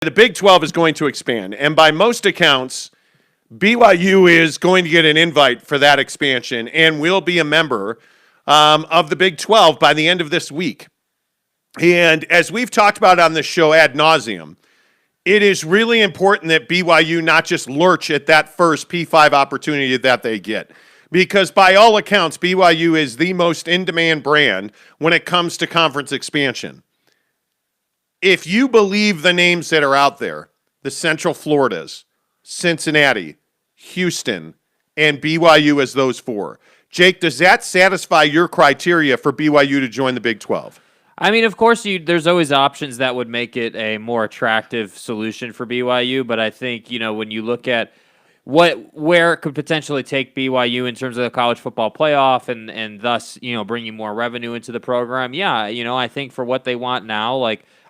The Big 12 is going to expand, and by most accounts, BYU is going to get an invite for that expansion and will be a member of the Big 12 by the end of this week. And as we've talked about on this show ad nauseum, it is really important that BYU not just lurch at that first P5 opportunity that they get. Because by all accounts, BYU is the most in-demand brand when it comes to conference expansion. If you believe the names that are out there, the Central Floridas, Cincinnati, Houston, and BYU as those four, Jake, does that satisfy your criteria for BYU to join the Big 12? I mean, of course, there's always options that would make it a more attractive solution for BYU, but I think, when you look at where it could potentially take BYU in terms of the college football playoff and thus, bringing more revenue into the program, I think for what they want now,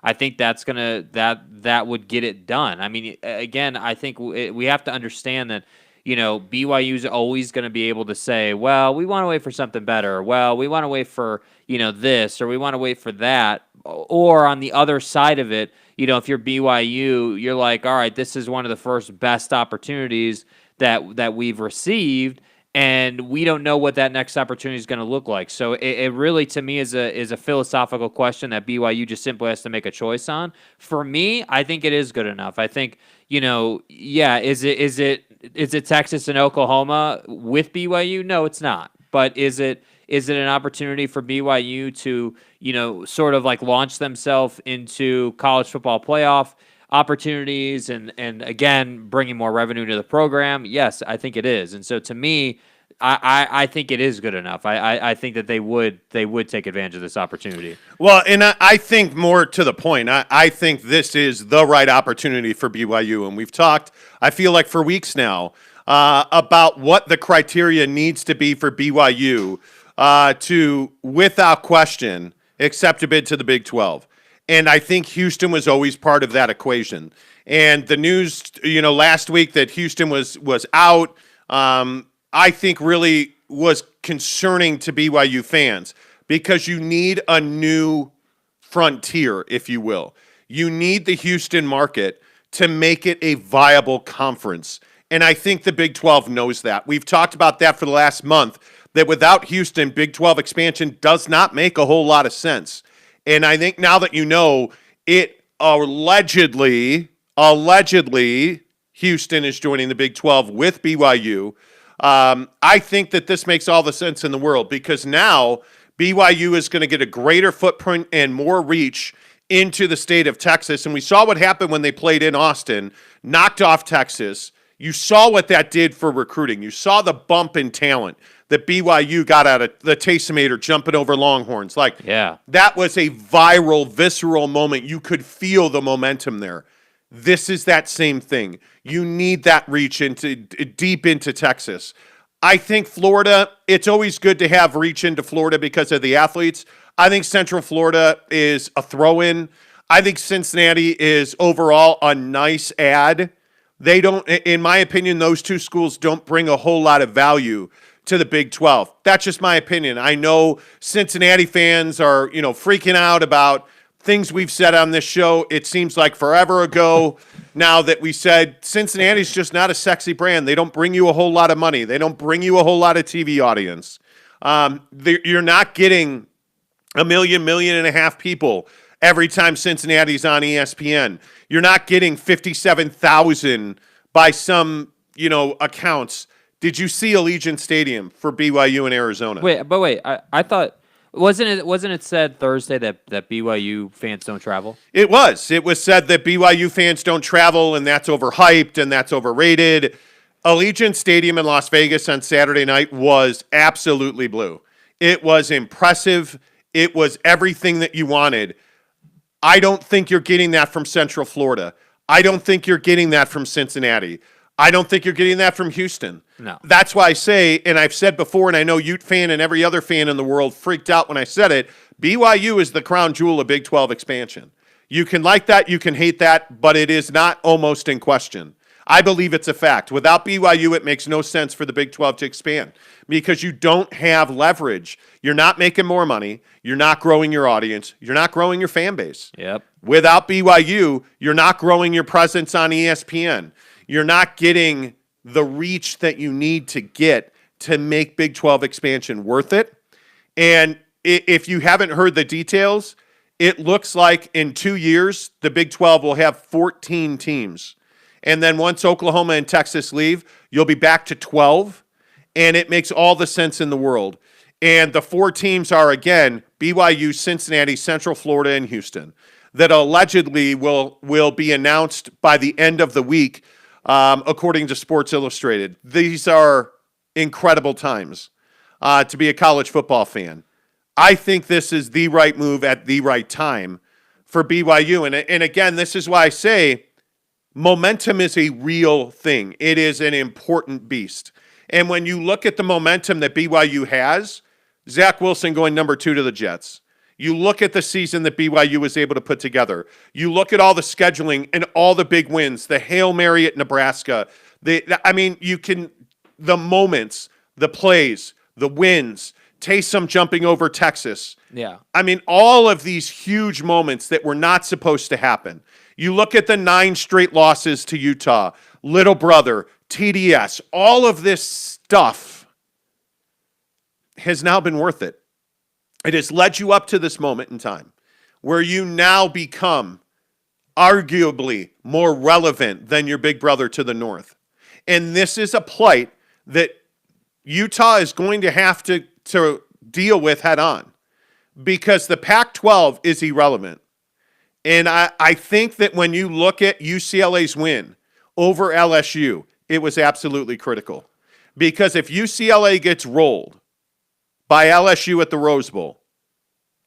I think that would get it done. I mean, again, I think we have to understand that, BYU is always going to be able to say, well, we want to wait for something better. Well, we want to wait for, this, or we want to wait for that. Or on the other side of it, if you're BYU, you're like, all right, this is one of the first best opportunities that we've received, and we don't know what that next opportunity is going to look like. So it really, to me, is a philosophical question that BYU just simply has to make a choice on. For me, I think it is good enough. I think, is it Texas and Oklahoma with BYU? No, it's not. But is it an opportunity for BYU to, sort of launch themselves into college football playoff opportunities and again, bringing more revenue to the program? Yes, I think it is. And so to me, I think it is good enough. I think that they would take advantage of this opportunity. Well, and I think more to the point, I think this is the right opportunity for BYU. And we've talked, I feel like for weeks now, about what the criteria needs to be for BYU to, without question, accept a bid to the Big 12. And I think Houston was always part of that equation. And the news, last week that Houston was out, I think really was concerning to BYU fans because you need a new frontier, if you will. You need the Houston market to make it a viable conference. And I think the Big 12 knows that. We've talked about that for the last month, that without Houston, Big 12 expansion does not make a whole lot of sense. And I think now that you know it allegedly, Houston is joining the Big 12 with BYU, I think that this makes all the sense in the world because now BYU is going to get a greater footprint and more reach into the state of Texas. And we saw what happened when they played in Austin, knocked off Texas. You saw what that did for recruiting. You saw the bump in talent that BYU got out of the Taysom jumping over Longhorns. That was a viral, visceral moment. You could feel the momentum there. This is that same thing. You need that reach into deep into Texas. I think Florida, it's always good to have reach into Florida because of the athletes. I think Central Florida is a throw-in. I think Cincinnati is overall a nice add. They don't, in my opinion, those two schools don't bring a whole lot of value to the Big 12. That's just my opinion. I know Cincinnati fans are, freaking out about things we've said on this show. It seems like forever ago now that we said Cincinnati's just not a sexy brand. They don't bring you a whole lot of money. They don't bring you a whole lot of TV audience. You're not getting a million and a half people every time Cincinnati's on ESPN. You're not getting 57,000 by some, accounts. Did you see Allegiant Stadium for BYU in Arizona? Wait, I thought wasn't it said Thursday that BYU fans don't travel? It was. It was said that BYU fans don't travel and that's overhyped and that's overrated. Allegiant Stadium in Las Vegas on Saturday night was absolutely blue. It was impressive. It was everything that you wanted. I don't think you're getting that from Central Florida. I don't think you're getting that from Cincinnati. I don't think you're getting that from Houston. No. That's why I say, and I've said before, and I know Ute fan and every other fan in the world freaked out when I said it, BYU is the crown jewel of Big 12 expansion. You can like that, you can hate that, but it is not almost in question. I believe it's a fact. Without BYU, it makes no sense for the Big 12 to expand because you don't have leverage. You're not making more money. You're not growing your audience. You're not growing your fan base. Yep. Without BYU, you're not growing your presence on ESPN. You're not getting the reach that you need to get to make Big 12 expansion worth it. And if you haven't heard the details, it looks like in 2 years, the Big 12 will have 14 teams. And then once Oklahoma and Texas leave, you'll be back to 12. And it makes all the sense in the world. And the 4 teams are, again, BYU, Cincinnati, Central Florida, and Houston, that allegedly will be announced by the end of the week, according to Sports Illustrated. These are incredible times to be a college football fan. I think this is the right move at the right time for BYU. And again, this is why I say momentum is a real thing. It is an important beast. And when you look at the momentum that BYU has, Zach Wilson going number 2 to the Jets. You look at the season that BYU was able to put together. You look at all the scheduling and all the big wins, the Hail Mary at Nebraska. The moments, the plays, the wins, Taysom jumping over Texas. Yeah. I mean, all of these huge moments that were not supposed to happen. You look at the 9 straight losses to Utah, Little Brother, TDS, all of this stuff has now been worth it. It has led you up to this moment in time where you now become arguably more relevant than your big brother to the north. And this is a plight that Utah is going to have to deal with head on because the Pac-12 is irrelevant. And I think that when you look at UCLA's win over LSU, it was absolutely critical. Because if UCLA gets rolled by LSU at the Rose Bowl,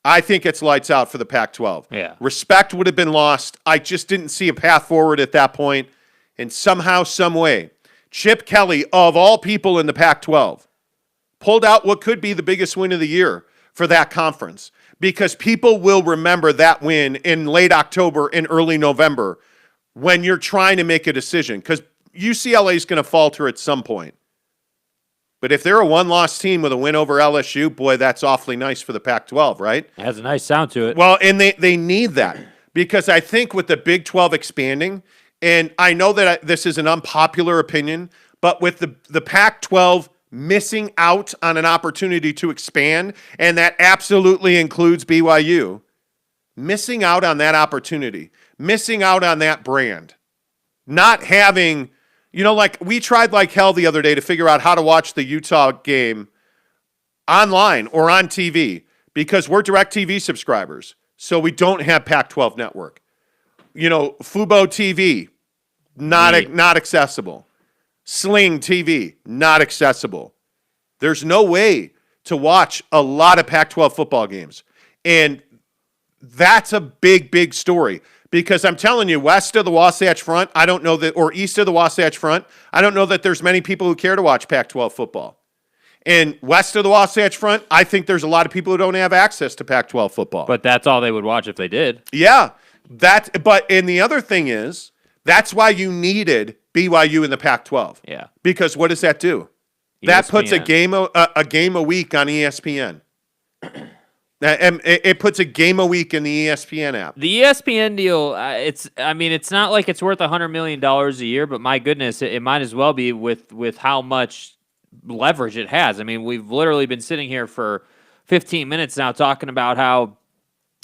I think it's lights out for the Pac-12. Yeah. Respect would have been lost. I just didn't see a path forward at that point. And somehow, some way, Chip Kelly, of all people in the Pac-12, pulled out what could be the biggest win of the year for that conference because people will remember that win in late October and early November when you're trying to make a decision because UCLA is going to falter at some point. But if they're a one-loss team with a win over LSU, boy, that's awfully nice for the Pac-12, right? It has a nice sound to it. Well, and they need that because I think with the Big 12 expanding, and I know that this is an unpopular opinion, but with the Pac-12 missing out on an opportunity to expand, and that absolutely includes BYU, missing out on that opportunity, missing out on that brand, not having, like we tried like hell the other day to figure out how to watch the Utah game online or on TV because we're DirecTV subscribers, so we don't have Pac-12 network. Fubo TV, not accessible. Sling TV, not accessible. There's no way to watch a lot of Pac-12 football games. And that's a big, big story. Because I'm telling you, west of the Wasatch Front, I don't know that, or east of the Wasatch Front, I don't know that there's many people who care to watch Pac-12 football. And west of the Wasatch Front, I think there's a lot of people who don't have access to Pac-12 football. But that's all they would watch if they did. Yeah. And the other thing is, that's why you needed BYU in the Pac-12. Yeah. Because what does that do? ESPN. That puts a game a week on ESPN. It puts a game a week in the ESPN app. The ESPN deal, it's not like it's worth $100 million a year, but my goodness, it might as well be with how much leverage it has. I mean, we've literally been sitting here for 15 minutes now talking about how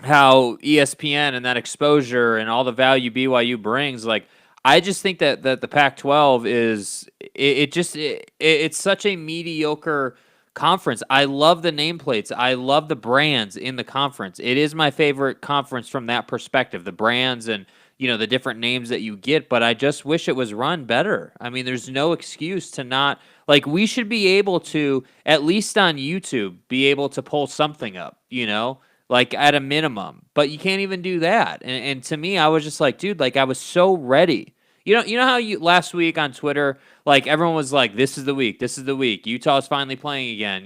ESPN and that exposure and all the value BYU brings. Like, I just think that the Pac-12 it's such a mediocre conference. I love the nameplates. I love the brands in the conference. It is my favorite conference from that perspective, the brands and the different names that you get, but I just wish it was run better. I mean, there's no excuse to not, like, we should be able to, at least on YouTube, be able to pull something up, like at a minimum, but you can't even do that. And to me, I was just like, dude, like I was so ready. You know how last week on Twitter, like everyone was like, this is the week. Utah's finally playing again.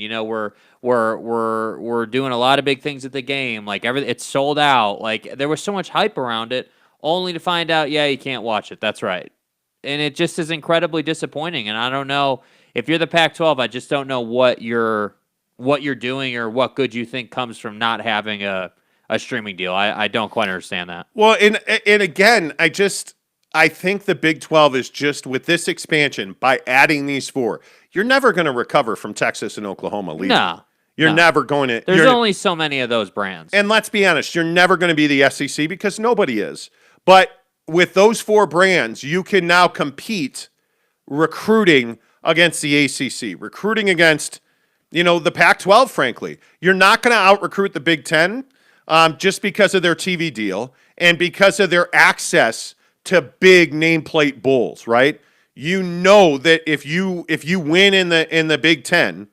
We're doing a lot of big things at the game. Like it's sold out. Like there was so much hype around it, only to find out, yeah, you can't watch it. That's right. it just is incredibly disappointing. And I don't know if you're the Pac-12. I just don't know what you're doing or what good you think comes from not having a streaming deal. I don't quite understand that. Well, and again, I think the Big 12 is just with this expansion by adding these four. You're never going to recover from Texas and Oklahoma leaving. No. You're never going to. There's only so many of those brands. And let's be honest, you're never going to be the SEC because nobody is. But with those four brands, you can now compete recruiting against the ACC, recruiting against, the Pac-12, frankly. You're not going to out-recruit the Big Ten just because of their TV deal and because of their access to big nameplate bowls, right? You know that if you win in the Big Ten,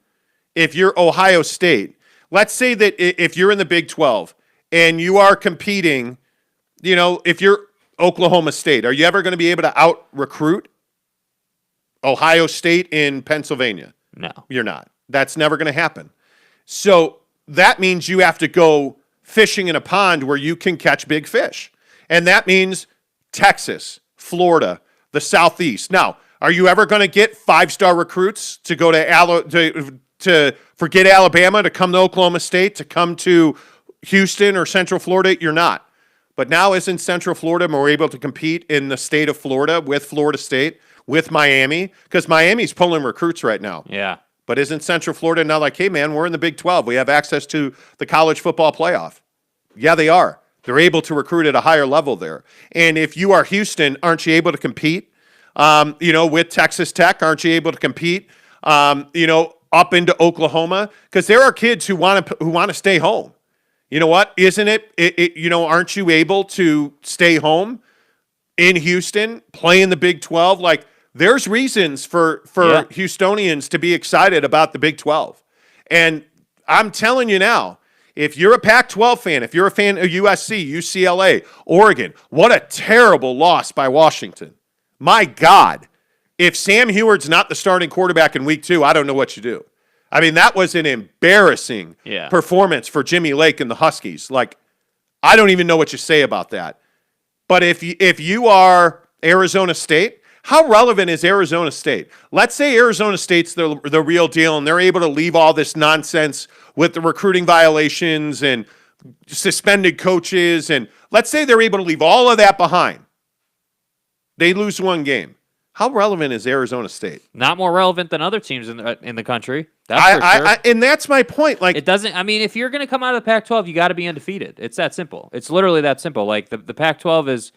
if you're Ohio State, let's say that if you're in the Big 12 and you are competing, if you're Oklahoma State, are you ever going to be able to out-recruit Ohio State in Pennsylvania? No. You're not. That's never going to happen. So that means you have to go fishing in a pond where you can catch big fish. And that means Texas, Florida, the Southeast. Now, are you ever going to get 5-star recruits to go to forget Alabama, to come to Oklahoma State, to come to Houston or Central Florida? You're not. But now isn't Central Florida more able to compete in the state of Florida with Florida State, with Miami? Because Miami's pulling recruits right now. Yeah. But isn't Central Florida now like, hey, man, we're in the Big 12. We have access to the college football playoff? Yeah, they are. They're able to recruit at a higher level there. And if you are Houston, aren't you able to compete, with Texas Tech? Aren't you able to compete, up into Oklahoma? Because there are kids who want to stay home. You know what? Isn't it, aren't you able to stay home in Houston, play in the Big 12? Like, there's reasons for Houstonians to be excited about the Big 12. And I'm telling you now, if you're a Pac-12 fan, if you're a fan of USC, UCLA, Oregon, what a terrible loss by Washington. My God, if Sam Heward's not the starting quarterback in week 2, I don't know what you do. I mean, that was an embarrassing performance for Jimmy Lake and the Huskies. Like, I don't even know what you say about that. But if you are Arizona State, how relevant is Arizona State? Let's say Arizona State's the real deal and they're able to leave all this nonsense with the recruiting violations and suspended coaches. And let's say they're able to leave all of that behind. They lose one game. How relevant is Arizona State? Not more relevant than other teams in the country. That's for sure. And that's my point. Like, it doesn't. I mean, if you're going to come out of the Pac-12, you got to be undefeated. It's that simple. It's literally that simple. Like the Pac-12 is.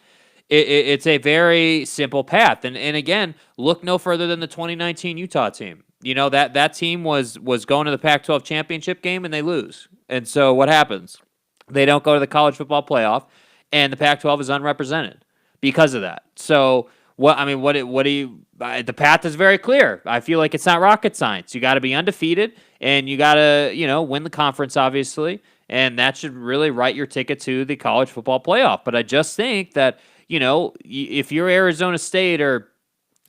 It's a very simple path. And again, look no further than the 2019 Utah team. That team was going to the Pac-12 championship game and they lose. And so what happens? They don't go to the college football playoff, and the Pac-12 is unrepresented because of that. So the path is very clear. I feel like it's not rocket science. You got to be undefeated and you got to, win the conference, obviously. And that should really write your ticket to the college football playoff. But I just think that, if you're Arizona State or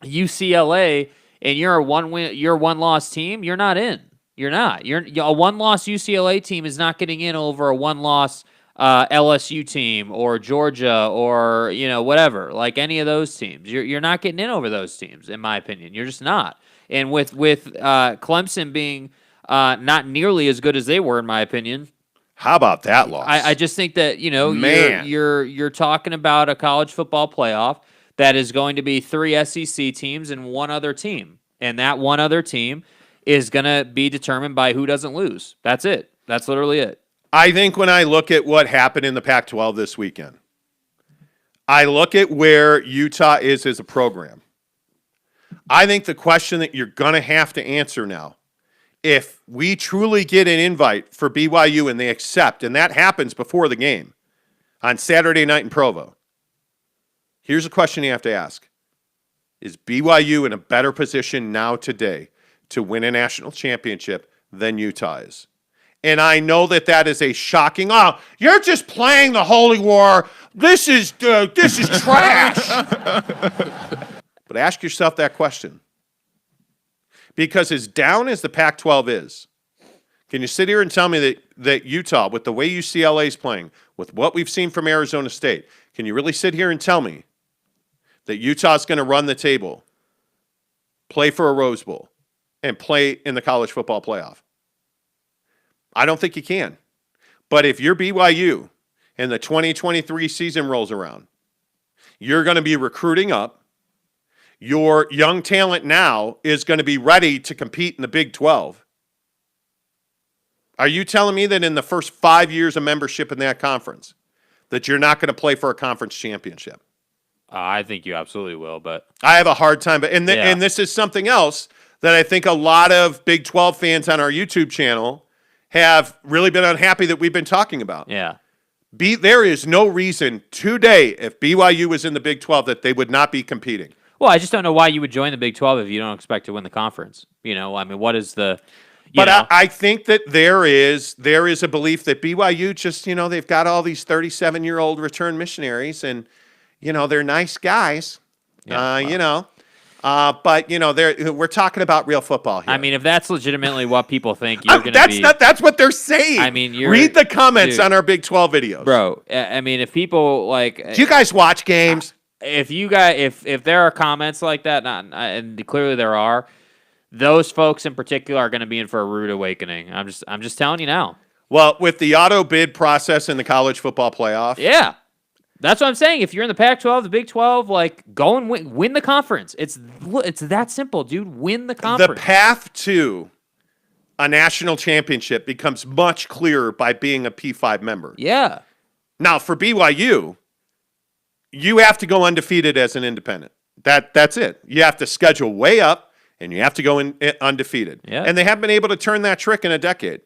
UCLA and you're a one-loss team, you're not in. You're not. A one-loss UCLA team is not getting in over a one-loss LSU team or Georgia or whatever, like any of those teams. You're not getting in over those teams, in my opinion. You're just not. And with Clemson being not nearly as good as they were, in my opinion. How about that loss? I just think that you're talking about a college football playoff that is going to be 3 SEC teams and one other team, and that one other team is going to be determined by who doesn't lose. That's it. That's literally it. I think when I look at what happened in the Pac-12 this weekend, I look at where Utah is as a program. I think the question that you're going to have to answer now, if we truly get an invite for BYU and they accept, and that happens before the game on Saturday night in Provo, here's a question you have to ask. Is BYU in a better position now today to win a national championship than Utah is? And I know that is a shocking, you're just playing the Holy War. This is trash. But ask yourself that question. Because as down as the Pac-12 is, can you sit here and tell me that Utah, with the way UCLA is playing, with what we've seen from Arizona State, can you really sit here and tell me that Utah's going to run the table, play for a Rose Bowl, and play in the college football playoff? I don't think you can. But if you're BYU and the 2023 season rolls around, you're going to be recruiting up. Your young talent now is going to be ready to compete in the Big 12. Are you telling me that in the first 5 years of membership in that conference that you're not going to play for a conference championship? I think you absolutely will, but I have a hard time. And this is something else that I think a lot of Big 12 fans on our YouTube channel have really been unhappy that we've been talking about. Yeah. There is no reason today, if BYU was in the Big 12, that they would not be competing. Well, I just don't know why you would join the Big 12 if you don't expect to win the conference. I mean, what is the... I think that there is a belief that BYU just, they've got all these 37-year-old return missionaries and, they're nice guys, Yeah, but we're talking about real football here. I mean, if that's legitimately what people think, you're going to be... That's what they're saying. I mean, read the comments on our Big 12 videos. Bro, I mean, if people do you guys watch games? If there are comments like that, and clearly there are, those folks in particular are going to be in for a rude awakening. I'm just telling you now. Well, with the auto bid process in the college football playoff. Yeah. That's what I'm saying. If you're in the Pac-12, the Big 12, go and win the conference. It's that simple, dude. Win the conference. The path to a national championship becomes much clearer by being a P5 member. Yeah. Now, for BYU, you have to go undefeated as an independent. That's it. You have to schedule way up, and you have to go in undefeated. Yeah. And they haven't been able to turn that trick in a decade.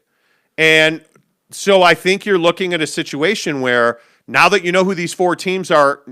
And so I think you're looking at a situation where now that you know who these four teams are,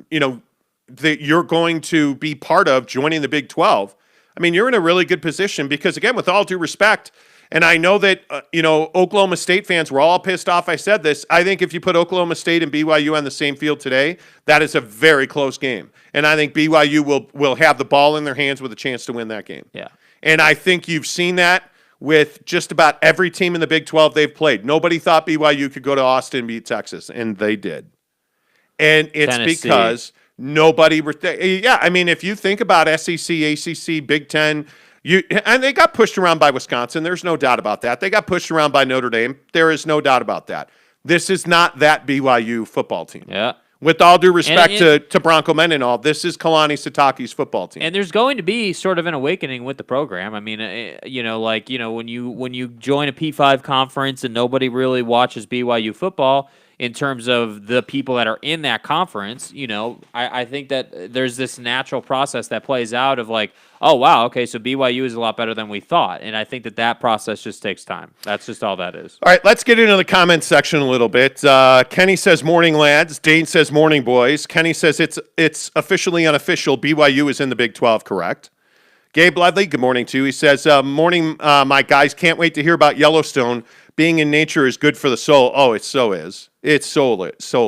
that you're going to be part of joining the Big 12, I mean, you're in a really good position because, again, with all due respect, and I know that, Oklahoma State fans were all pissed off I said this. I think if you put Oklahoma State and BYU on the same field today, that is a very close game. And I think BYU will have the ball in their hands with a chance to win that game. Yeah. And I think you've seen that with just about every team in the Big 12 they've played. Nobody thought BYU could go to Austin and beat Texas, and they did. And it's Tennessee. because nobody I mean, if you think about SEC, ACC, Big Ten, and they got pushed around by Wisconsin. There's no doubt about that. They got pushed around by Notre Dame. There is no doubt about that. This is not that BYU football team. Yeah. With all due respect to Bronco Mendenhall, this is Kalani Sitake's football team. And there's going to be sort of an awakening with the program. I mean, when you join a P5 conference and nobody really watches BYU football, in terms of the people that are in that conference, I think that there's this natural process that plays out of oh, wow, okay, so BYU is a lot better than we thought. And I think that process just takes time. That's just all that is. All right, let's get into the comments section a little bit. Kenny says, morning, lads. Dane says, morning, boys. Kenny says, it's officially unofficial. BYU is in the Big 12, correct? Gabe Ledley, good morning, too. He says, morning, my guys. Can't wait to hear about Yellowstone. Being in nature is good for the soul. Oh, it so is. It's soul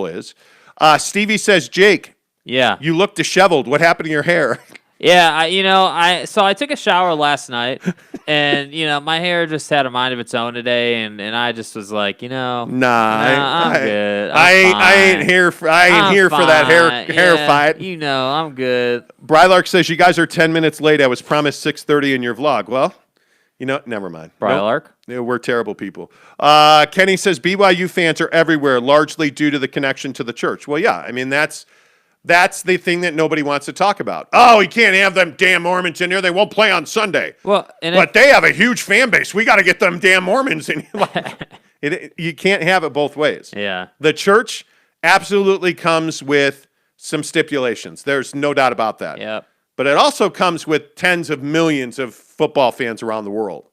is. Stevie says, Jake. Yeah. You look disheveled. What happened to your hair? Yeah, I took a shower last night, and my hair just had a mind of its own today, and I just was like, nah, I'm good. I ain't here for that hair fight. I'm good. Brylark says you guys are 10 minutes late. I was promised 6:30 in your vlog. Well, never mind. Brylark? Nope. We're terrible people. Kenny says BYU fans are everywhere, largely due to the connection to the church. Well, yeah, I mean that's the thing that nobody wants to talk about. Oh, we can't have them damn Mormons in here. They won't play on Sunday. Well, but they have a huge fan base. We got to get them damn Mormons in here. You can't have it both ways. Yeah. The church absolutely comes with some stipulations. There's no doubt about that. Yep. But it also comes with tens of millions of football fans around the world.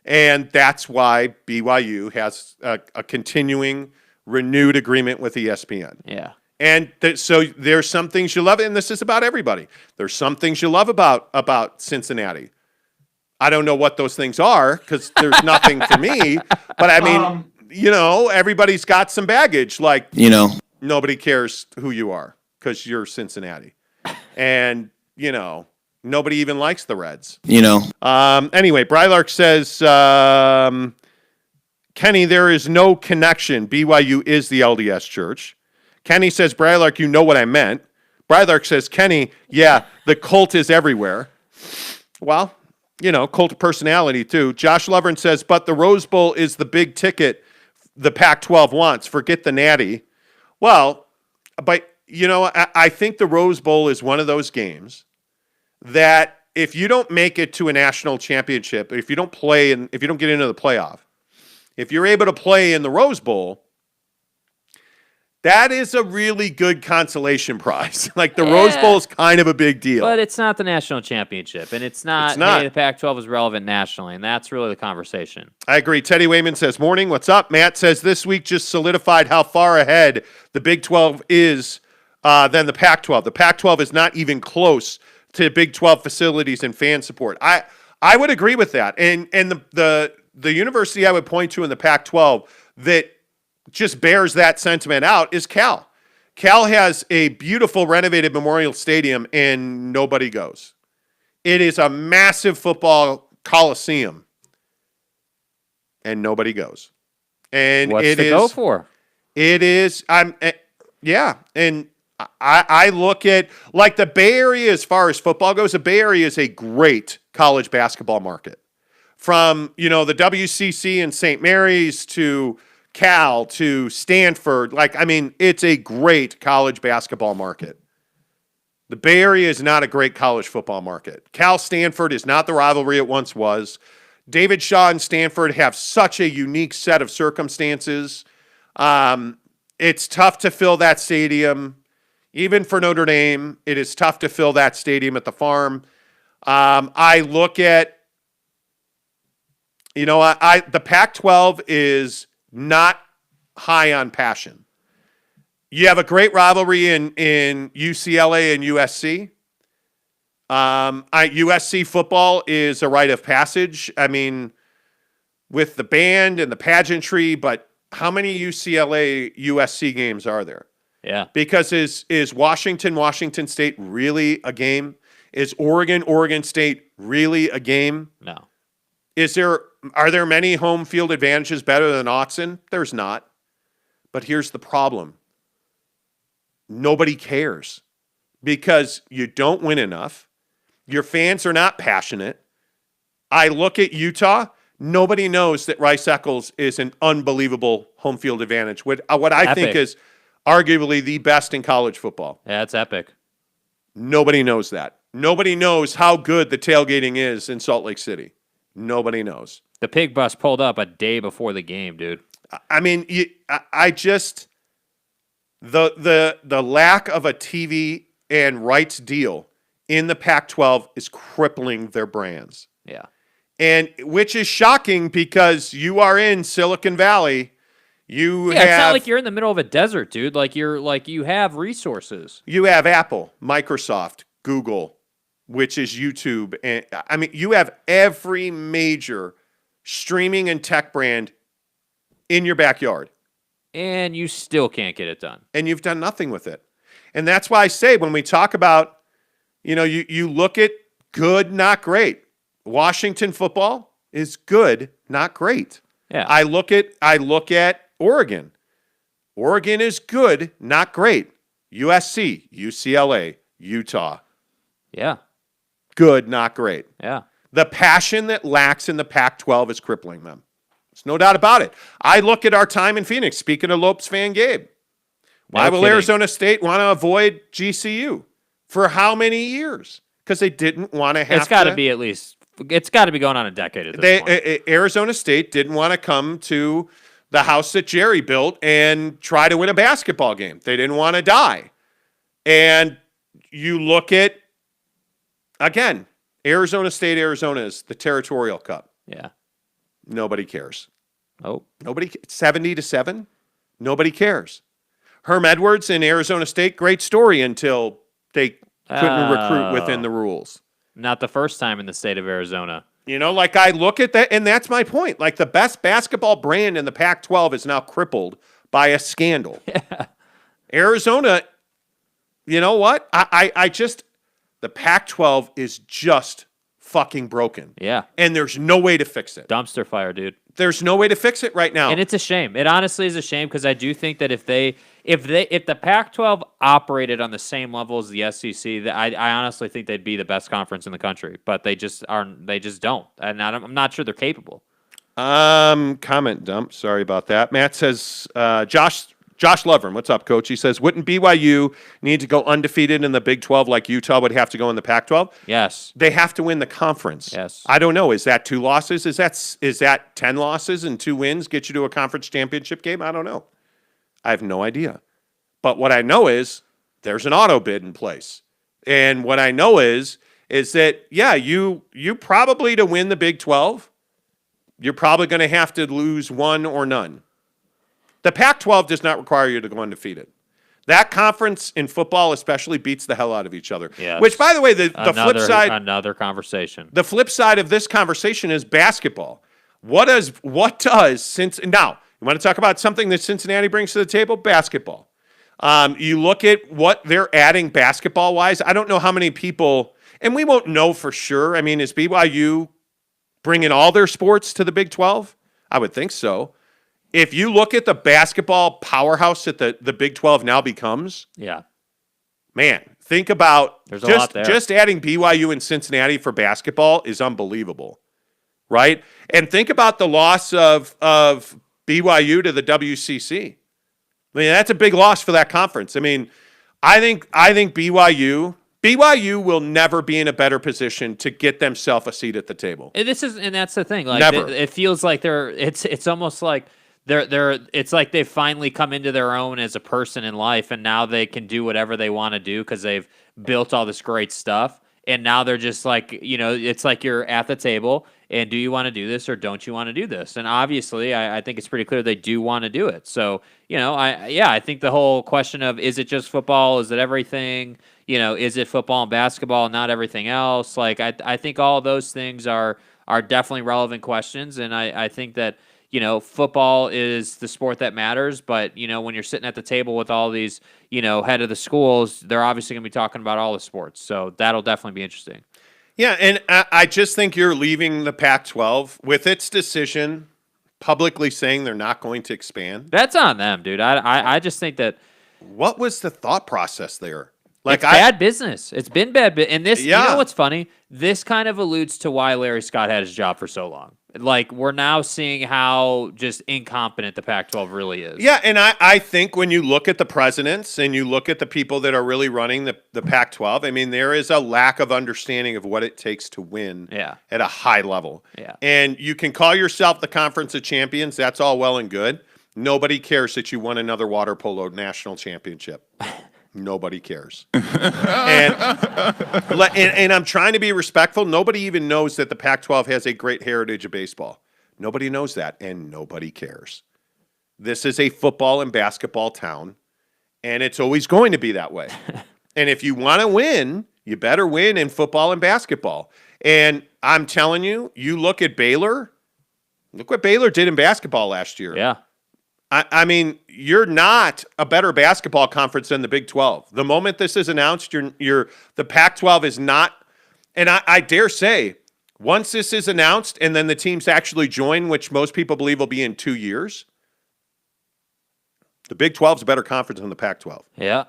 And that's why BYU has a continuing, renewed agreement with ESPN. Yeah. And so there's some things you love, and this is about everybody. There's some things you love about Cincinnati. I don't know what those things are because there's nothing for me. But I mean, everybody's got some baggage. Nobody cares who you are because you're Cincinnati. And, nobody even likes the Reds. Anyway, Brylark says, Kenny, there is no connection. BYU is the LDS church. Kenny says, Brylark, you know what I meant. Brylark says, Kenny, yeah, the cult is everywhere. Well, cult of personality too. Josh Lovren says, but the Rose Bowl is the big ticket the Pac-12 wants. Forget the Natty. Well, but, I think the Rose Bowl is one of those games that if you don't make it to a national championship, if you don't play and if you don't get into the playoff, if you're able to play in the Rose Bowl, that is a really good consolation prize. Like the Rose Bowl is kind of a big deal. But it's not the national championship, and it's not. Hey, the Pac-12 is relevant nationally, and that's really the conversation. I agree. Teddy Wayman says, morning, what's up? Matt says, this week just solidified how far ahead the Big 12 is than the Pac-12. The Pac-12 is not even close to Big 12 facilities and fan support. I would agree with that. And the university I would point to in the Pac-12 that just bears that sentiment out is Cal. Cal has a beautiful renovated Memorial Stadium and nobody goes. It is a massive football coliseum and nobody goes. And what's to go for? It is. And I look at like the Bay Area as far as football goes. The Bay Area is a great college basketball market. From the WCC and St. Mary's to Cal to Stanford, it's a great college basketball market. The Bay Area is not a great college football market. Cal Stanford is not the rivalry it once was. David Shaw and Stanford have such a unique set of circumstances. It's tough to fill that stadium. Even for Notre Dame, it is tough to fill that stadium at the Farm. I look at, the Pac-12 is not high on passion. You have a great rivalry in UCLA and USC. USC football is a rite of passage. With the band and the pageantry, but how many UCLA USC games are there? Yeah. Because is Washington State really a game? Is Oregon State really a game? No. Are there many home field advantages better than Autzen? There's not. But here's the problem. Nobody cares because you don't win enough. Your fans are not passionate. I look at Utah. Nobody knows that Rice-Eccles is an unbelievable home field advantage. What I think is arguably the best in college football. Yeah, it's epic. Nobody knows that. Nobody knows how good the tailgating is in Salt Lake City. Nobody knows. The pig bus pulled up a day before the game, dude. The lack of a TV and rights deal in the Pac-12 is crippling their brands. Yeah. And which is shocking because you are in Silicon Valley. It's not like you're in the middle of a desert, dude. You have resources. You have Apple, Microsoft, Google, which is YouTube. And you have every major streaming and tech brand in your backyard. And you still can't get it done. And you've done nothing with it. And that's why I say when we talk about, you look at good, not great. Washington football is good, not great. Yeah. I look at Oregon. Oregon is good, not great. USC, UCLA, Utah. Yeah. Good, not great. Yeah. The passion that lacks in the Pac-12 is crippling them. There's no doubt about it. I look at our time in Phoenix. Speaking of Lopes fan Gabe, why will Arizona State want to avoid GCU for how many years? Because they didn't want to have. It's got to be at least. It's got to be going on a decade at this point. Arizona State didn't want to come to the house that Jerry built and try to win a basketball game. They didn't want to die. And you look at, again, Arizona State, Arizona is the Territorial Cup. Yeah. Nobody cares. Oh. 70-7. Nobody cares. Herm Edwards in Arizona State, great story until they couldn't recruit within the rules. Not the first time in the state of Arizona. I look at that, and that's my point. Like, the best basketball brand in the Pac-12 is now crippled by a scandal. Yeah. Arizona, you know what? The Pac-12 is just fucking broken. Yeah. And there's no way to fix it. Dumpster fire, dude. There's no way to fix it right now. And it's a shame. It honestly is a shame because I do think that if they if the Pac-12 operated on the same level as the SEC, I honestly think they'd be the best conference in the country. But they just aren't. They just don't, and I'm not sure they're capable. Comment dump. Sorry about that. Matt says, Josh Lovren, what's up, Coach? He says, wouldn't BYU need to go undefeated in the Big 12 like Utah would have to go in the Pac-12? Yes. They have to win the conference. Yes. I don't know. Is that 2 losses? Is that 10 losses and 2 wins get you to a conference championship game? I don't know. I have no idea. But what I know is there's an auto bid in place. And what I know is that, yeah, you probably, to win the Big 12, you're probably going to have to lose 1 or none. The Pac-12 does not require you to go undefeated. That conference in football especially beats the hell out of each other. Yes. Which, by the way, the flip side... Another conversation. The flip side of this conversation is basketball. What does now, you want to talk about something that Cincinnati brings to the table? Basketball. You look at what they're adding basketball-wise. I don't know how many people... And we won't know for sure. I mean, is BYU bringing all their sports to the Big 12? I would think so. If you look at the basketball powerhouse that the Big 12 now becomes, man, think about There's a lot there. Just adding BYU and Cincinnati for basketball is unbelievable, right? And think about the loss of BYU to the WCC. I mean, that's a big loss for that conference. I mean, I think BYU will never be in a better position to get themselves a seat at the table. And that's the thing. Like Never. It feels like it's almost like it's like they've finally come into their own as a person in life, and now they can do whatever they want to do because they've built all this great stuff. And now they're just like, it's like you're at the table, and do you want to do this or don't you want to do this? And obviously, I think it's pretty clear they do want to do it. So, I think the whole question of, is it just football? Is it everything? Is it football and basketball and not everything else? Like, I think all of those things are definitely relevant questions. And I think that, football is the sport that matters. But, when you're sitting at the table with all these, head of the schools, they're obviously going to be talking about all the sports. So that'll definitely be interesting. Yeah, and I just think you're leaving the Pac-12 with its decision publicly saying they're not going to expand. That's on them, dude. I just think that. What was the thought process there? Like, it's bad business. It's been bad. And this, you know what's funny? This kind of alludes to why Larry Scott had his job for so long. Like, we're now seeing how just incompetent the Pac-12 really is. Yeah, and I think when you look at the presidents and you look at the people that are really running the Pac-12, I mean, there is a lack of understanding of what it takes to win at a high level. Yeah. And you can call yourself the Conference of Champions. That's all well and good. Nobody cares that you won another water polo national championship. Nobody cares. and I'm trying to be respectful. Nobody even knows that the Pac-12 has a great heritage of baseball. Nobody knows that, and nobody cares. This is a football and basketball town, and it's always going to be that way. And if you want to win, you better win in football and basketball. And I'm telling you, you look at Baylor. Look what Baylor did in basketball last year. Yeah. I mean, you're not a better basketball conference than the Big 12. The moment this is announced, the Pac-12 is not, and I dare say, once this is announced and then the teams actually join, which most people believe will be in 2 years, the Big 12 is a better conference than the Pac-12. Yeah.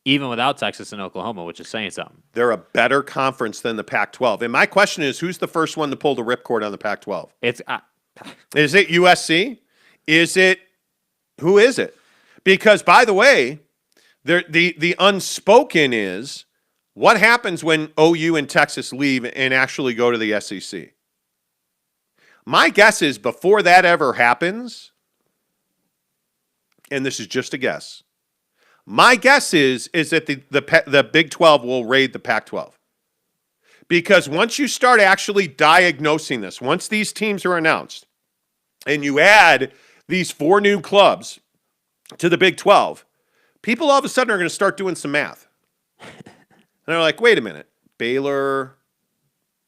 Even without Texas and Oklahoma, which is saying something. They're a better conference than the Pac-12. And my question is, who's the first one to pull the ripcord on the Pac-12? Is it USC? Who is it? Because, by the way, the unspoken is, what happens when OU and Texas leave and actually go to the SEC? My guess is before that ever happens, and this is just a guess, my guess is that the Big 12 will raid the Pac-12. Because once you start actually diagnosing this, once these teams are announced, and you add these 4 new clubs to the Big 12, people all of a sudden are going to start doing some math. And they're like, wait a minute, Baylor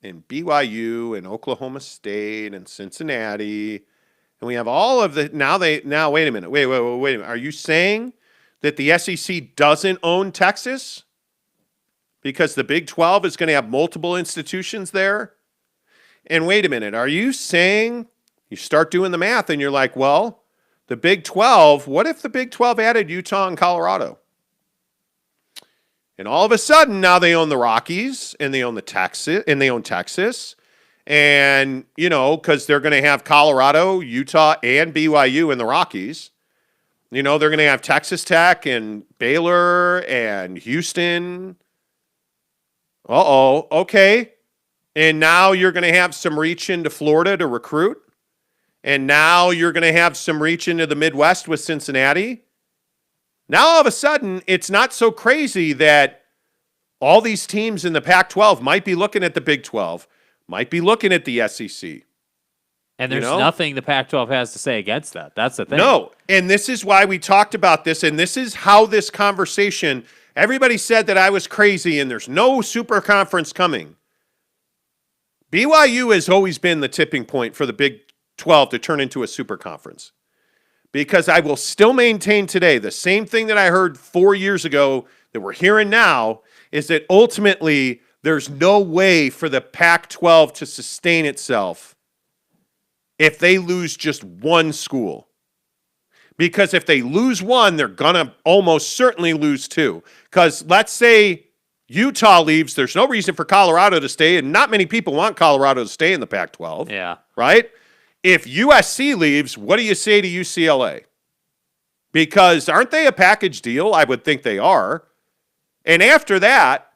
and BYU and Oklahoma State and Cincinnati, and we have all of the, now wait a minute, wait a minute. Are you saying that the SEC doesn't own Texas? Because the Big 12 is going to have multiple institutions there? And wait a minute, are you saying, you start doing the math and you're like, well, The Big 12, what if the Big 12 added Utah and Colorado? And all of a sudden, now they own the Rockies, and they own Texas. And, because they're going to have Colorado, Utah, and BYU in the Rockies. They're going to have Texas Tech and Baylor and Houston. Okay. And now you're going to have some reach into Florida to recruit. And now you're going to have some reach into the Midwest with Cincinnati. Now all of a sudden, it's not so crazy that all these teams in the Pac-12 might be looking at the Big 12, might be looking at the SEC. And there's nothing the Pac-12 has to say against that. That's the thing. No, and this is why we talked about this, and this is how this conversation, everybody said that I was crazy and there's no super conference coming. BYU has always been the tipping point for the Big 12 to turn into a super conference. Because I will still maintain today, the same thing that I heard 4 years ago that we're hearing now, is that ultimately there's no way for the Pac-12 to sustain itself if they lose just one school. Because if they lose one, they're going to almost certainly lose two. Because let's say Utah leaves, there's no reason for Colorado to stay, and not many people want Colorado to stay in the Pac-12. Yeah. Right? If USC leaves, what do you say to UCLA? Because aren't they a package deal? I would think they are. And after that,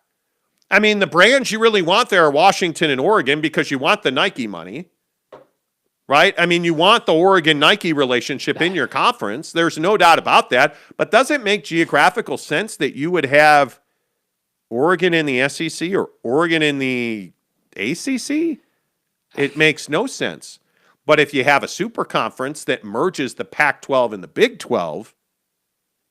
the brands you really want there are Washington and Oregon because you want the Nike money. Right? You want the Oregon-Nike relationship in your conference. There's no doubt about that. But does it make geographical sense that you would have Oregon in the SEC or Oregon in the ACC? It makes no sense. But if you have a super conference that merges the Pac-12 and the Big 12,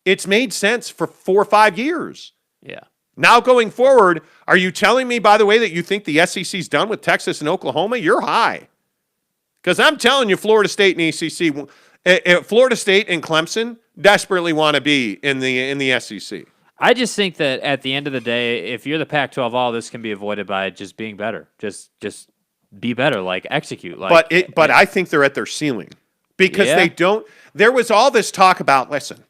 it's made sense for 4 or 5 years. Yeah. Now going forward, are you telling me, by the way, that you think the SEC's done with Texas and Oklahoma? You're high. Because I'm telling you, Florida State and Florida State and Clemson desperately want to be in the SEC. I just think that at the end of the day, if you're the Pac-12, all this can be avoided by just being better. Just be better, execute. But I think they're at their ceiling because they don't. There was all this talk about listen.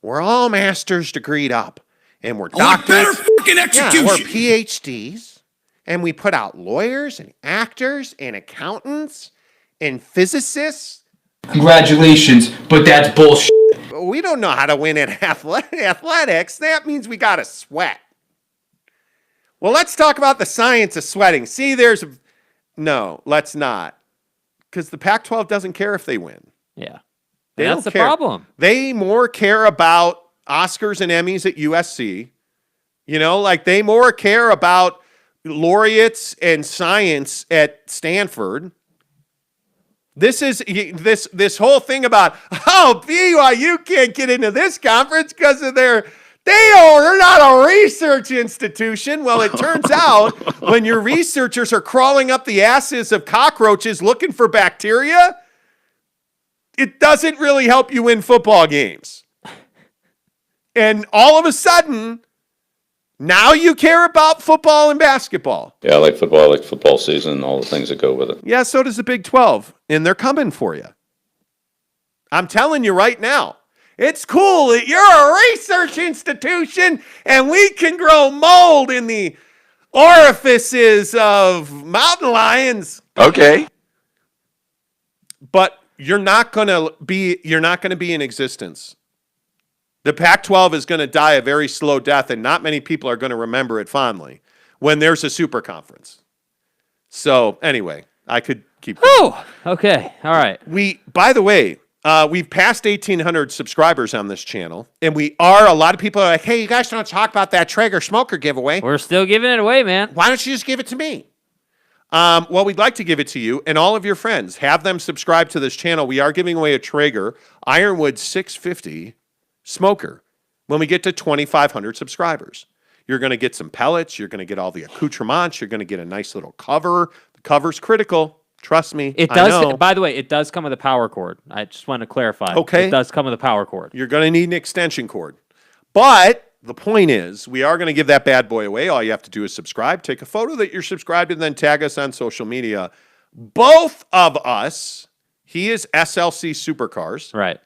We're all master's degreed up, and we're doctors. Better fucking execution. Yeah, we're PhDs, and we put out lawyers and actors and accountants and physicists. Congratulations, but that's bullshit. We don't know how to win at athletics. That means we got to sweat. Well, let's talk about the science of sweating. See, no, let's not. Because the Pac-12 doesn't care if they win. Yeah. That's the problem. They more care about Oscars and Emmys at USC. They more care about laureates and science at Stanford. This is this whole thing about, BYU can't get into this conference because of they're not a research institution. Well, it turns out when your researchers are crawling up the asses of cockroaches looking for bacteria, it doesn't really help you win football games. And all of a sudden, now you care about football and basketball. Yeah, I like football. I like football season and all the things that go with it. Yeah, so does the Big 12, and they're coming for you. I'm telling you right now. It's cool that you're a research institution and we can grow mold in the orifices of mountain lions. Okay. But you're not going to be in existence. The Pac-12 is going to die a very slow death, and not many people are going to remember it fondly when there's a super conference. So anyway, I could keep going. Oh, okay. All right. By the way, we've passed 1,800 subscribers on this channel, and a lot of people are like, hey, you guys don't talk about that Traeger smoker giveaway. We're still giving it away, man. Why don't you just give it to me? Well, we'd like to give it to you and all of your friends. Have them subscribe to this channel. We are giving away a Traeger Ironwood 650 smoker when we get to 2,500 subscribers. You're going to get some pellets. You're going to get all the accoutrements. You're going to get a nice little cover. The cover's critical. Trust me. It does. By the way, it does come with a power cord. I just want to clarify. Okay. It does come with a power cord. You're going to need an extension cord. But the point is, we are going to give that bad boy away. All you have to do is subscribe, take a photo that you're subscribed, and then tag us on social media. Both of us He is SLC Supercars. Right.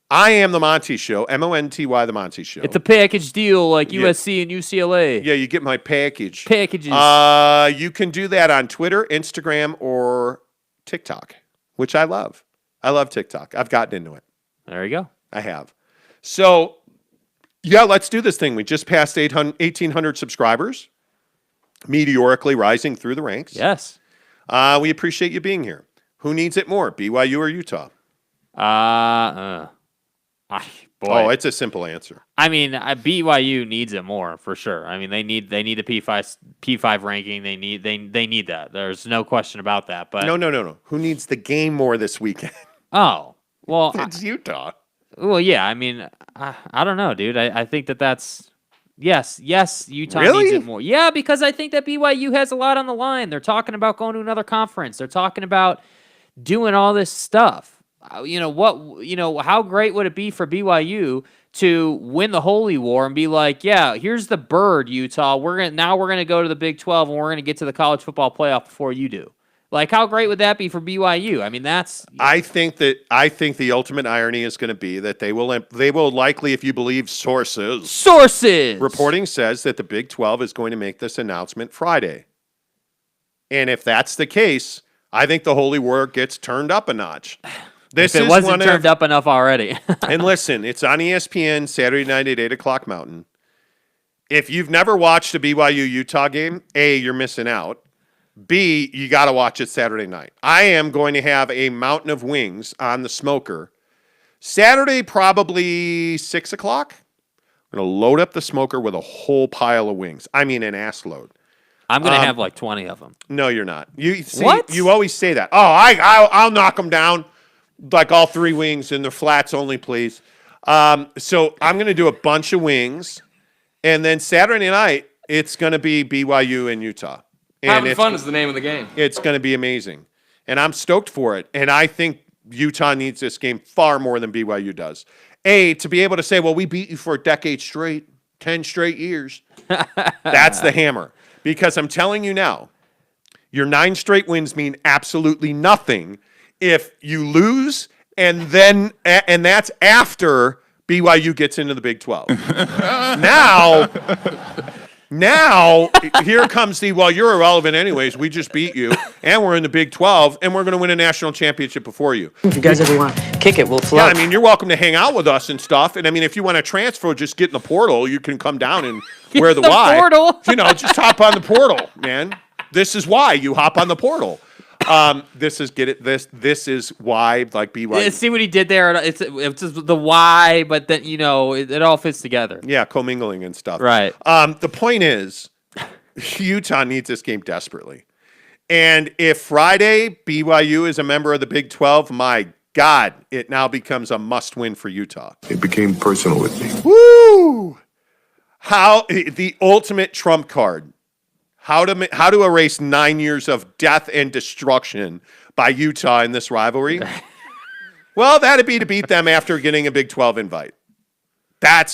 I am the Monty Show, Monty, the Monty Show. It's a package deal like USC and UCLA. Yeah, you get my package. Packages. You can do that on Twitter, Instagram, or TikTok, which I love. I love TikTok. I've gotten into it. There you go. I have. So, yeah, let's do this thing. We just passed 1,800 subscribers, meteorically rising through the ranks. Yes. We appreciate you being here. Who needs it more, BYU or Utah? Boy. Oh, it's a simple answer. I mean, BYU needs it more for sure. I mean, they need the P5 ranking. They need that. There's no question about that. But No. Who needs the game more this weekend? Oh, well, It's Utah. well, yeah. I mean, I don't know, dude. I think that's yes. Utah Really? needs it more. Yeah, because I think that BYU has a lot on the line. They're talking about going to another conference. They're talking about doing all this stuff. How great would it be for BYU to win the Holy War and be like, yeah, here's the bird, Utah. We're gonna go to the Big 12 and we're gonna get to the college football playoff before you do. Like, how great would that be for BYU? I mean, I think the ultimate irony is going to be that they will likely, if you believe sources, reporting says that the Big 12 is going to make this announcement Friday. And if that's the case, I think the Holy War gets turned up a notch. If it wasn't turned up enough already. And listen, it's on ESPN Saturday night at 8 o'clock Mountain. If you've never watched a BYU-Utah game, A, you're missing out. B, you got to watch it Saturday night. I am going to have a mountain of wings on the smoker. Saturday, probably 6 o'clock. I'm going to load up the smoker with a whole pile of wings. I mean, an ass load. I'm going to have like 20 of them. No, you're not. What? You always say that. Oh, I'll knock them down. Like all 3 wings and the flats only, please. So I'm going to do a bunch of wings. And then Saturday night, it's going to be BYU and Utah. And Having fun is the name of the game. It's going to be amazing. And I'm stoked for it. And I think Utah needs this game far more than BYU does. A, to be able to say, well, we beat you for a decade straight, 10 straight years. That's the hammer. Because I'm telling you now, your 9 straight wins mean absolutely nothing if you lose, and that's after BYU gets into the Big 12. Now, here comes you're irrelevant anyways. We just beat you, and we're in the Big 12, and we're going to win a national championship before you. If you guys ever want to kick it, we'll float. Yeah, I mean, you're welcome to hang out with us and stuff. And I mean, if you want to transfer, just get in the portal. You can come down and wear the Y. Portal. Just hop on the portal, man. This is why you hop on the portal. This is why, like, BYU. Yeah, see what he did there? It's just the why, but then it all fits together. Yeah, commingling and stuff. Right. The point is, Utah needs this game desperately. And if Friday BYU is a member of the Big 12, my God, it now becomes a must-win for Utah. It became personal with me. Woo! The ultimate trump card. How to erase 9 years of death and destruction by Utah in this rivalry? Well, that'd be to beat them after getting a Big 12 invite.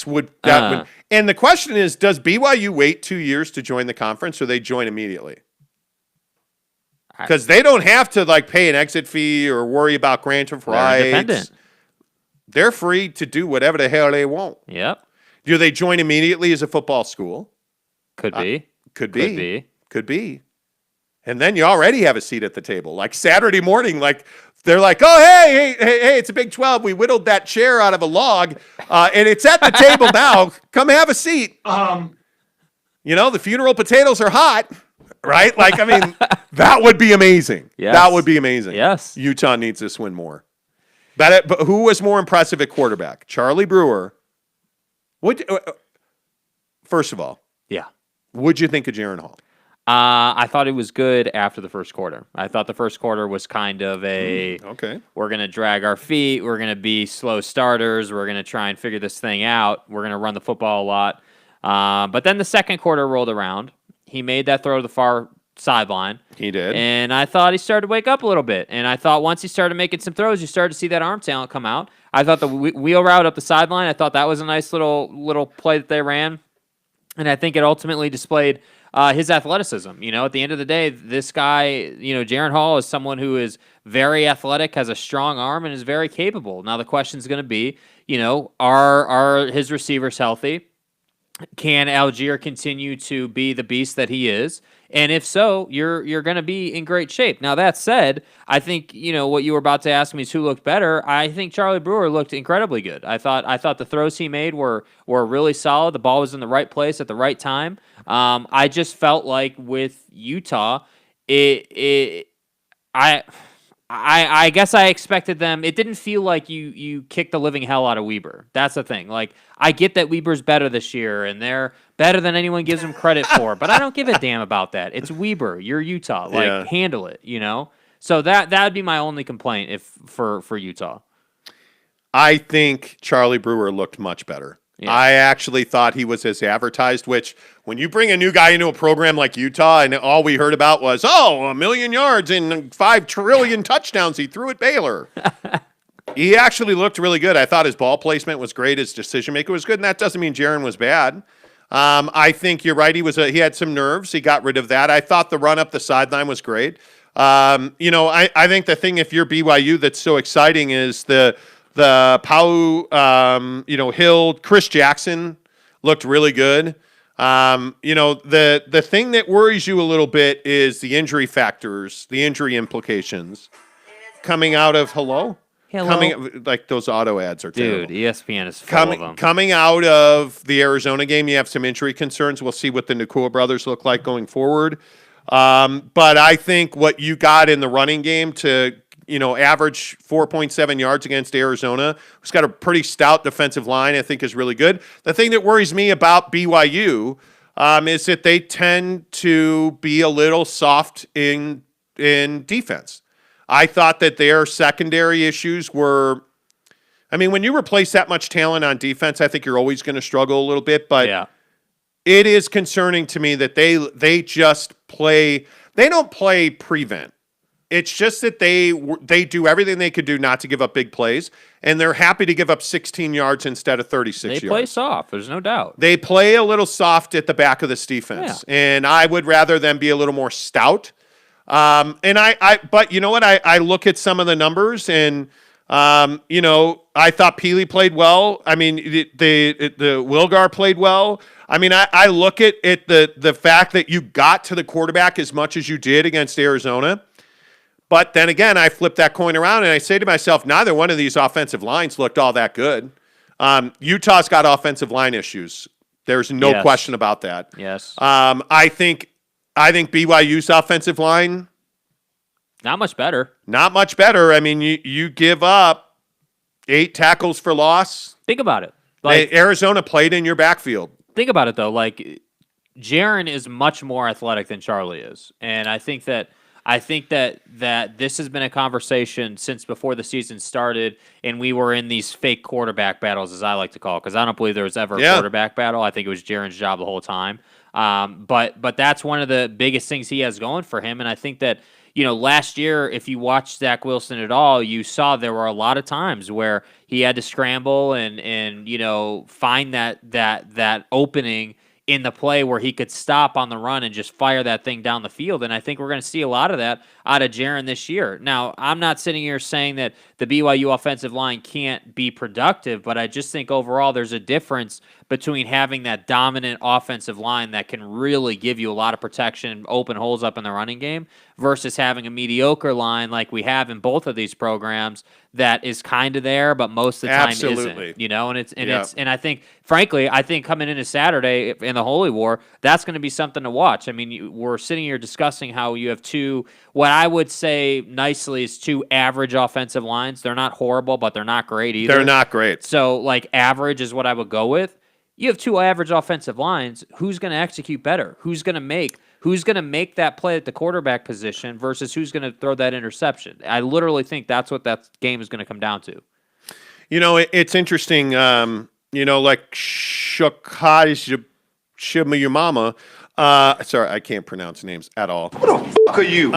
Would. And the question is, does BYU wait 2 years to join the conference, or they join immediately? Because they don't have to pay an exit fee or worry about grant of rights. Independent. They're free to do whatever the hell they want. Yep. Do they join immediately as a football school? Could be. Could be. And then you already have a seat at the table. Like Saturday morning, they're like, oh, hey, it's a Big 12. We whittled that chair out of a log, and it's at the table now. Come have a seat. The funeral potatoes are hot, right? That would be amazing. Yes. That would be amazing. Yes. Utah needs this win more. But who was more impressive at quarterback? Charlie Brewer. First of all, Yeah. what'd you think of Jaron Hall? I thought it was good after the first quarter. I thought the first quarter was kind of okay. We're going to drag our feet. We're going to be slow starters. We're going to try and figure this thing out. We're going to run the football a lot. But then the second quarter rolled around. He made that throw to the far sideline. He did. And I thought he started to wake up a little bit. And I thought once he started making some throws, you started to see that arm talent come out. I thought the wheel route up the sideline, I thought that was a nice little play that they ran. And I think it ultimately displayed his athleticism. At the end of the day, this guy, Jaren Hall is someone who is very athletic, has a strong arm, and is very capable. Now the question is going to be, are his receivers healthy? Can Algier continue to be the beast that he is? And if so, you're going to be in great shape. Now, that said, I think, what you were about to ask me is who looked better. I think Charlie Brewer looked incredibly good. I thought the throws he made were really solid. The ball was in the right place at the right time. I just felt like with Utah, I guess I expected them. It didn't feel like you kicked the living hell out of Weber. That's the thing. Like, I get that Weber's better this year, and they're better than anyone gives them credit for, but I don't give a damn about that. It's Weber. You're Utah. Handle it, So that would be my only complaint for Utah. I think Charlie Brewer looked much better. Yeah. I actually thought he was as advertised, which when you bring a new guy into a program like Utah and all we heard about was, 1 million yards and 5 trillion touchdowns he threw at Baylor. He actually looked really good. I thought his ball placement was great. His decision-making was good, and that doesn't mean Jaren was bad. I think you're right. He had some nerves. He got rid of that. I thought the run up the sideline was great. I think the thing, if you're BYU, that's so exciting is the Pau, Hill, Chris Jackson looked really good. The thing that worries you a little bit is the injury factors, the injury implications coming out of like those auto ads are terrible. Dude, ESPN is full of them. Coming out of the Arizona game, you have some injury concerns. We'll see what the Nakua brothers look like going forward. But I think what you got in the running game to average 4.7 yards against Arizona, who's got a pretty stout defensive line, I think is really good. The thing that worries me about BYU is that they tend to be a little soft in defense. I thought that their secondary issues were, when you replace that much talent on defense, I think you're always going to struggle a little bit, but it is concerning to me that they just play, they don't play prevent. It's just that they do everything they could do not to give up big plays, and they're happy to give up 16 yards instead of 36 yards. They play soft, there's no doubt. They play a little soft at the back of this defense, and I would rather them be a little more stout. But you know what? I look at some of the numbers, and I thought Peely played well. The Wilgar played well. I look at the fact that you got to the quarterback as much as you did against Arizona. But then again, I flip that coin around and I say to myself, neither one of these offensive lines looked all that good. Utah's got offensive line issues. There's no question about that. Yes. I think BYU's offensive line, not much better. Not much better. You give up 8 tackles for loss. Think about it. Arizona played in your backfield. Think about it, though. Jaren is much more athletic than Charlie is. And I think that this has been a conversation since before the season started, and we were in these fake quarterback battles, as I like to call it, because I don't believe there was ever a quarterback battle. I think it was Jaren's job the whole time. But that's one of the biggest things he has going for him, and I think that last year, if you watched Zach Wilson at all, you saw there were a lot of times where he had to scramble and find that opening in the play where he could stop on the run and just fire that thing down the field. And I think we're going to see a lot of that out of Jaren this year. Now, I'm not sitting here saying that the BYU offensive line can't be productive, but I just think overall there's a difference between having that dominant offensive line that can really give you a lot of protection, open holes up in the running game, versus having a mediocre line like we have in both of these programs that is kind of there, but most of the time isn't. And I think, frankly, coming into Saturday in the Holy War, that's going to be something to watch. We're sitting here discussing how you have two, what I would say nicely is two average offensive lines. They're not horrible, but they're not great either. They're not great. So, average is what I would go with. You have two average offensive lines. Who's going to execute better? Who's going to make that play at the quarterback position versus who's going to throw that interception? I literally think that's what that game is going to come down to. It's interesting. Like Shakai Shimayumama. Sorry, I can't pronounce names at all. Who the fuck are you?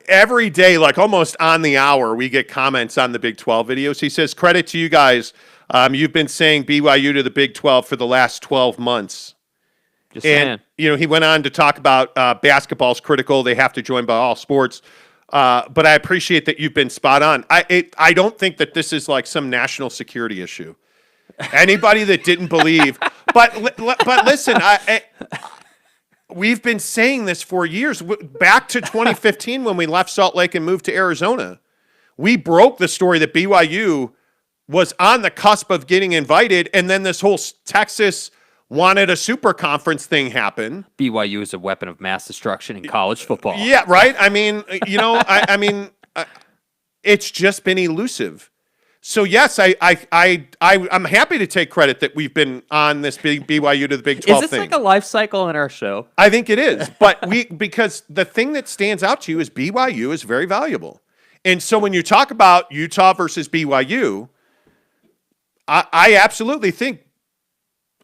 Every day, almost on the hour, we get comments on the Big 12 videos. He says, credit to you guys. You've been saying BYU to the Big 12 for the last 12 months. And, he went on to talk about basketball's critical. They have to join by all sports. But I appreciate that you've been spot on. I don't think that this is like some national security issue. Anybody that didn't believe, but listen, we've been saying this for years. Back to 2015 when we left Salt Lake and moved to Arizona, we broke the story that BYU was on the cusp of getting invited, and then this whole Texas wanted a super conference thing happen. BYU is a weapon of mass destruction in college football. Yeah, right. I mean, it's just been elusive. So yes, I'm happy to take credit that we've been on this big BYU to the Big 12 Is this thing. like a life cycle in our show? I think it is, but because the thing that stands out to you is BYU is very valuable, and so when you talk about Utah versus BYU, I absolutely think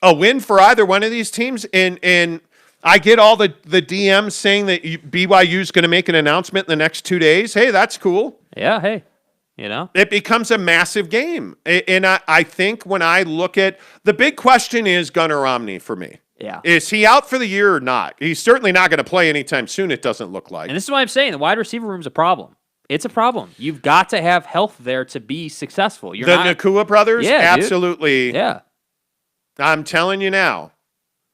a win for either one of these teams, and I get all the DMs saying that BYU is going to make an announcement in the next 2 days. Hey, that's cool. Yeah, hey, It becomes a massive game. And I think when I look at the big question is Gunnar Romney for me. Yeah. Is he out for the year or not? He's certainly not going to play anytime soon, it doesn't look like. And this is why I'm saying the wide receiver room's a problem. It's a problem. You've got to have health there to be successful. The Nakua brothers? Yeah, absolutely. Dude. Yeah. I'm telling you now,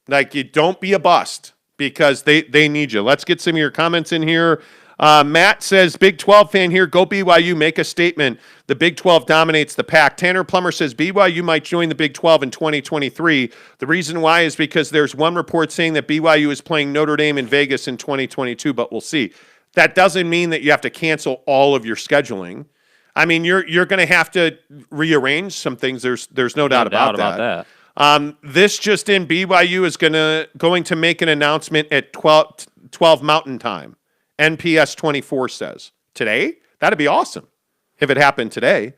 like, you don't be a bust because they need you. Let's get some of your comments in here. Matt says, Big 12 fan here, go BYU, make a statement. The Big 12 dominates the pack. Tanner Plummer says BYU might join the Big 12 in 2023. The reason why is because there's one report saying that BYU is playing Notre Dame in Vegas in 2022, but we'll see. That doesn't mean that you have to cancel all of your scheduling. I mean, you're going to have to rearrange some things. There's no doubt about that. This just in, BYU is going to make an announcement at 12 Mountain Time. NPS 24 says. Today? That'd be awesome if it happened today.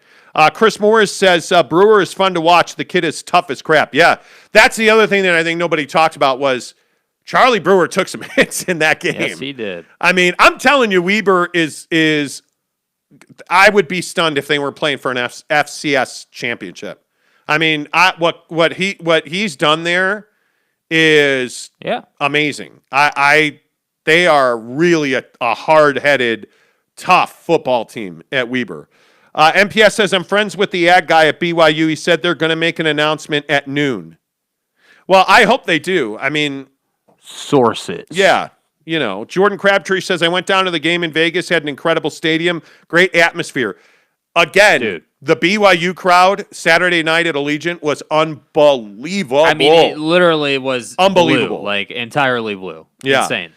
Chris Morris says, Brewer is fun to watch. The kid is tough as crap. Yeah, that's the other thing that I think nobody talked about was Charlie Brewer took some hits in that game. Yes, he did. I mean, I'm telling you, Weber is I would be stunned if they were playing for an FCS championship. I mean, what he's done there is amazing. They are really a hard-headed, tough football team at Weber. MPS says, I'm friends with the ad guy at BYU. He said they're going to make an announcement at noon. Well, I hope they do. I mean, sources. Yeah. Jordan Crabtree says, I went down to the game in Vegas, had an incredible stadium, great atmosphere. Again, dude, the BYU crowd Saturday night at Allegiant was unbelievable. I mean, it literally was unbelievable. Blue, like entirely blue. Yeah. Insane.